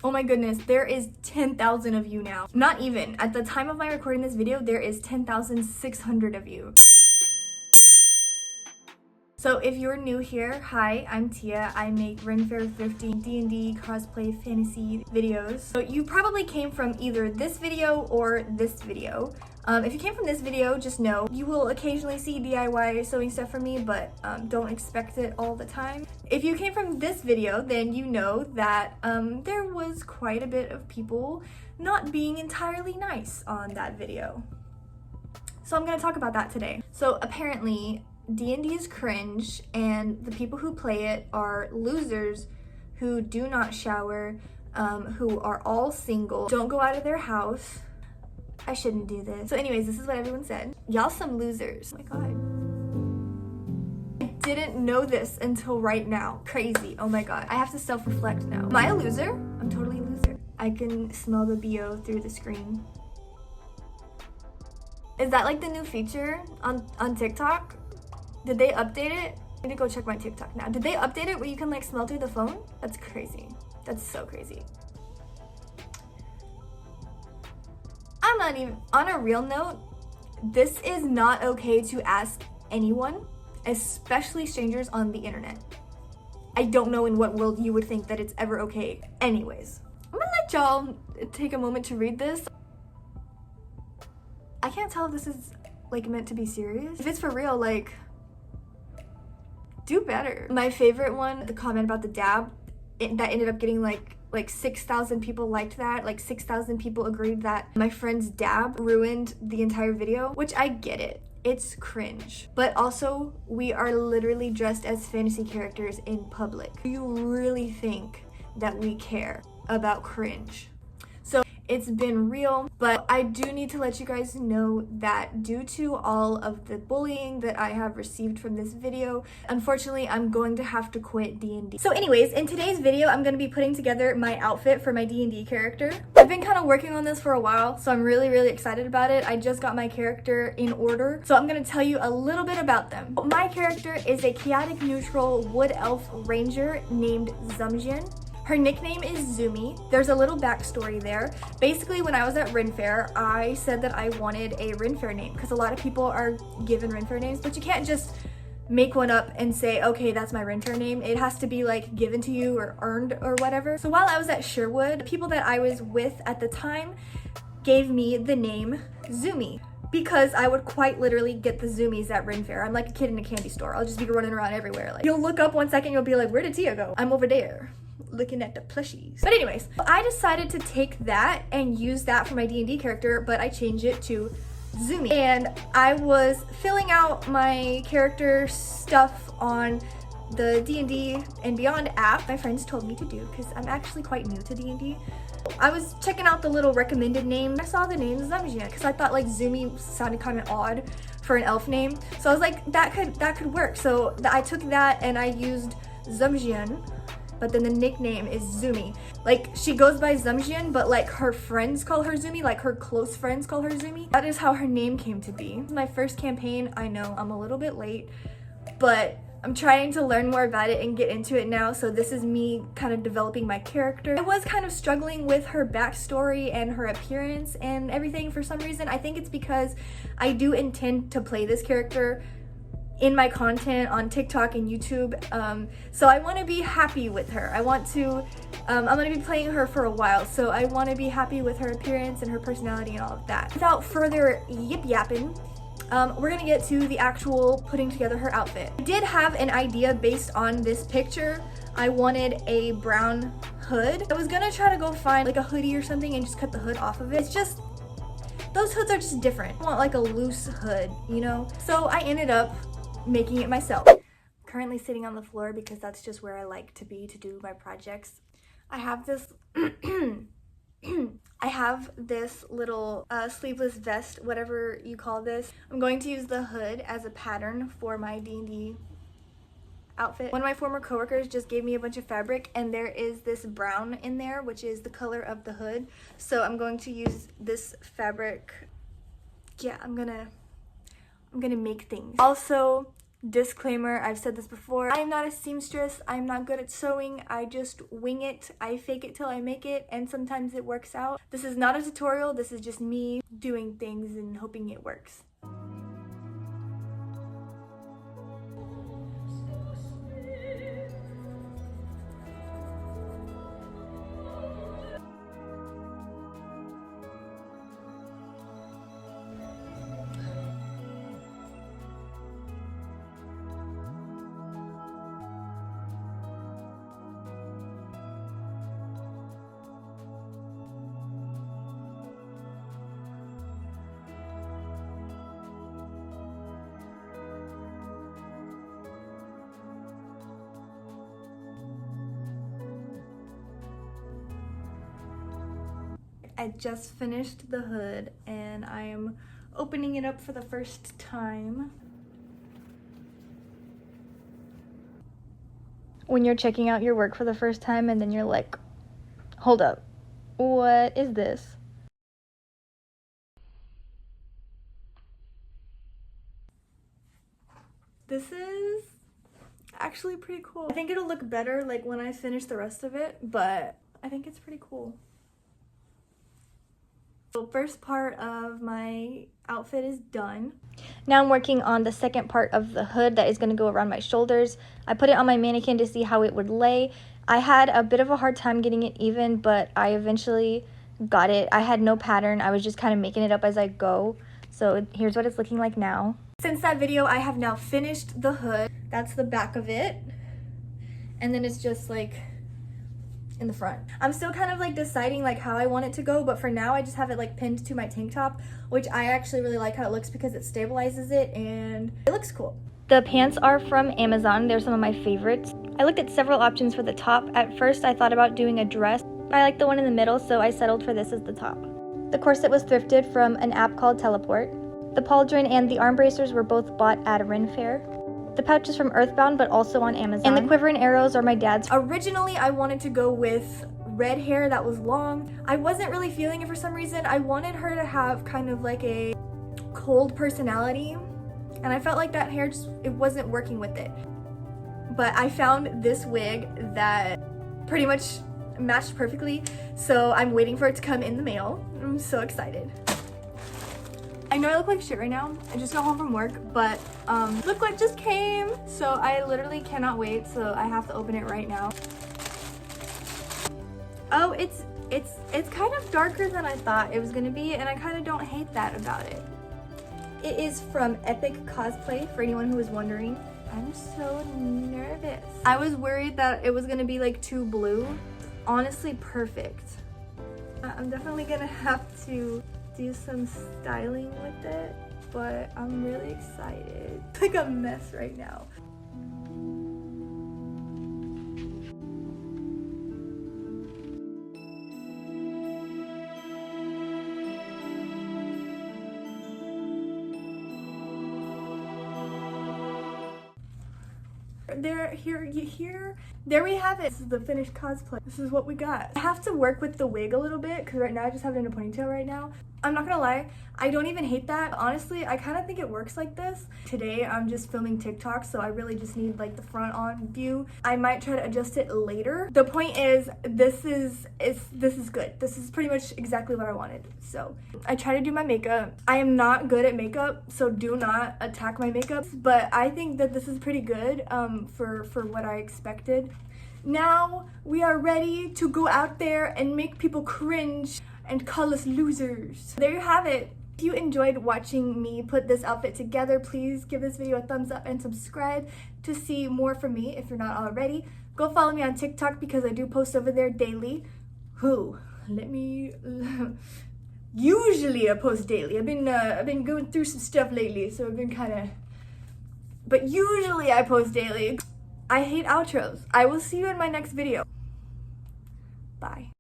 Oh my goodness, there is 10,000 of you now. Not even. At the time of my recording this video, there is 10,600 of you. So if you're new here, hi, I'm Tia. I make Renfair Thrifting, D&D, cosplay, fantasy videos. So you probably came from either this video or this video. If you came from this video, just know you will occasionally see DIY sewing stuff from me, but don't expect it all the time. If you came from this video, then you know that there was quite a bit of people not being entirely nice on that video. So I'm gonna talk about that today. So apparently, D&D is cringe, and the people who play it are losers who do not shower, who are all single, don't go out of their house. I shouldn't do this. So anyways, this is what everyone said. Y'all some losers. Oh my god. I didn't know this until right now. Crazy. Oh my god. I have to self-reflect now. Am I a loser? I'm totally a loser. I can smell the BO through the screen. Is that like the new feature on TikTok? Did they update it? I need to go check my TikTok now. Did they update it where you can like smell through the phone? That's crazy. That's so crazy. I'm not even, on a real note, this is not okay to ask anyone, especially strangers on the internet. I don't know in what world you would think that it's ever okay. Anyways, I'm gonna let y'all take a moment to read this. I can't tell if this is like meant to be serious. If it's for real, like, do better. My favorite one, the comment about the dab, that ended up getting like 6,000 people liked that. Like 6,000 people agreed that my friend's dab ruined the entire video, which I get it. It's cringe. But also, we are literally dressed as fantasy characters in public. Do you really think that we care about cringe? So it's been real, but I do need to let you guys know that due to all of the bullying that I have received from this video, unfortunately, I'm going to have to quit D&D. So anyways, in today's video, I'm going to be putting together my outfit for my D&D character. I've been kind of working on this for a while, so I'm really excited about it. I just got my character in order, so I'm going to tell you a little bit about them. My character is a chaotic neutral wood elf ranger named Zumjian. Her nickname is Zumi. There's a little backstory there. Basically, when I was at Renfair, I said that I wanted a Renfair name because a lot of people are given Renfair names, but you can't just make one up and say, okay, that's my Renfair name. It has to be like given to you or earned or whatever. So while I was at Sherwood, the people that I was with at the time gave me the name Zumi, because I would quite literally get the Zoomies at Renfair. I'm like a kid in a candy store. I'll just be running around everywhere. Like, you'll look up 1 second, you'll be like, where did Tia go? I'm over there, looking at the plushies. But anyways, I decided to take that and use that for my D&D character, but I changed it to Zumi. And I was filling out my character stuff on the D&D and Beyond app my friends told me to do, because I'm actually quite new to D&D. I was checking out the little recommended name. I saw the name Zumjian because I thought like Zumi sounded kind of odd for an elf name. So I was like, that could work. So I took that and I used Zumjian, but then the nickname is Zumi. Like, she goes by Zumjian, but like her friends call her Zumi, like her close friends call her Zumi. That is how her name came to be. My first campaign, I know I'm a little bit late, but I'm trying to learn more about it and get into it now, so this is me kind of developing my character. I was kind of struggling with her backstory and her appearance and everything for some reason. I think it's because I do intend to play this character in my content on TikTok and YouTube, so I want to be happy with her. I want to, I'm going to be playing her for a while, so I want to be happy with her appearance and her personality and all of that. Without further yip-yapping, we're gonna get to the actual putting together her outfit. I did have an idea based on this picture. I wanted a brown hood. I was gonna try to go find like a hoodie or something and just cut the hood off of it. It's just, those hoods are just different. I want like a loose hood, you know? So I ended up making it myself. Currently sitting on the floor because that's just where I like to be to do my projects. I have this I have this little sleeveless vest, whatever you call this. I'm going to use the hood as a pattern for my D&D outfit. One of my former coworkers just gave me a bunch of fabric, and there is this brown in there, which is the color of the hood. So I'm going to use this fabric. Yeah, I'm gonna make things. Also, Disclaimer, I've said this before, I am not a seamstress, I'm not good at sewing, I just wing it, I fake it till I make it, and sometimes it works out. This is not a tutorial, this is just me doing things and hoping it works. I just finished the hood and I am opening it up for the first time. When you're checking out your work for the first time and then you're like, hold up, what is this? This is actually pretty cool. I think it'll look better like when I finish the rest of it, but I think it's pretty cool. The first part of my outfit is done. Now I'm working on the second part of the hood that is going to go around my shoulders. I put it on my mannequin to see how it would lay. I had a bit of a hard time getting it even, but I eventually got it. I had no pattern. I was just kind of making it up as I go. So here's what it's looking like now. Since that video, I have now finished the hood. That's the back of it. And then it's just like in the front. I'm still kind of like deciding like how I want it to go, but for now I just have it like pinned to my tank top, which I actually really like how it looks because it stabilizes it and it looks cool. The pants are from Amazon. They're some of my favorites. I looked at several options for the top. At first I thought about doing a dress, but I like the one in the middle, so I settled for this as the top. The corset was thrifted from an app called Teleport. The pauldron and the arm bracers were both bought at a Ren fair. The pouch is from Earthbound, but also on Amazon. And the quiver and arrows are my dad's. Originally, I wanted to go with red hair that was long. I wasn't really feeling it for some reason. I wanted her to have kind of like a cold personality, and I felt like that hair just, it wasn't working with it. But I found this wig that pretty much matched perfectly, so I'm waiting for it to come in the mail. I'm so excited. I know I look like shit right now. I just got home from work, but look what just came. So I literally cannot wait, so I have to open it right now. Oh, it's kind of darker than I thought it was gonna be, and I kind of don't hate that about it. It is from Epic Cosplay, for anyone who was wondering. I'm so nervous. I was worried that it was gonna be like too blue. Honestly, perfect. I'm definitely gonna have to do some styling with it, but I'm really excited. It's like a mess right now. There we have it. This is the finished cosplay. This is what we got. I have to work with the wig a little bit because right now I just have it in a ponytail right now. I'm not gonna lie, I don't even hate that. Honestly, I kind of think it works like this. Today I'm just filming TikTok, so I really just need like the front on view. I might try to adjust it later. The point is, this is good. This is pretty much exactly what I wanted. So I try to do my makeup. I am not good at makeup, so do not attack my makeup, but I think that this is pretty good for what I expected. Now we are ready to go out there and make people cringe and call us losers. There you have it. If you enjoyed watching me put this outfit together, please give this video a thumbs up and subscribe to see more from me if you're not already. Go follow me on TikTok because I do post over there daily. Usually I post daily. I've been going through some stuff lately, so I've been but usually I post daily. I hate outros. I will see you in my next video. Bye.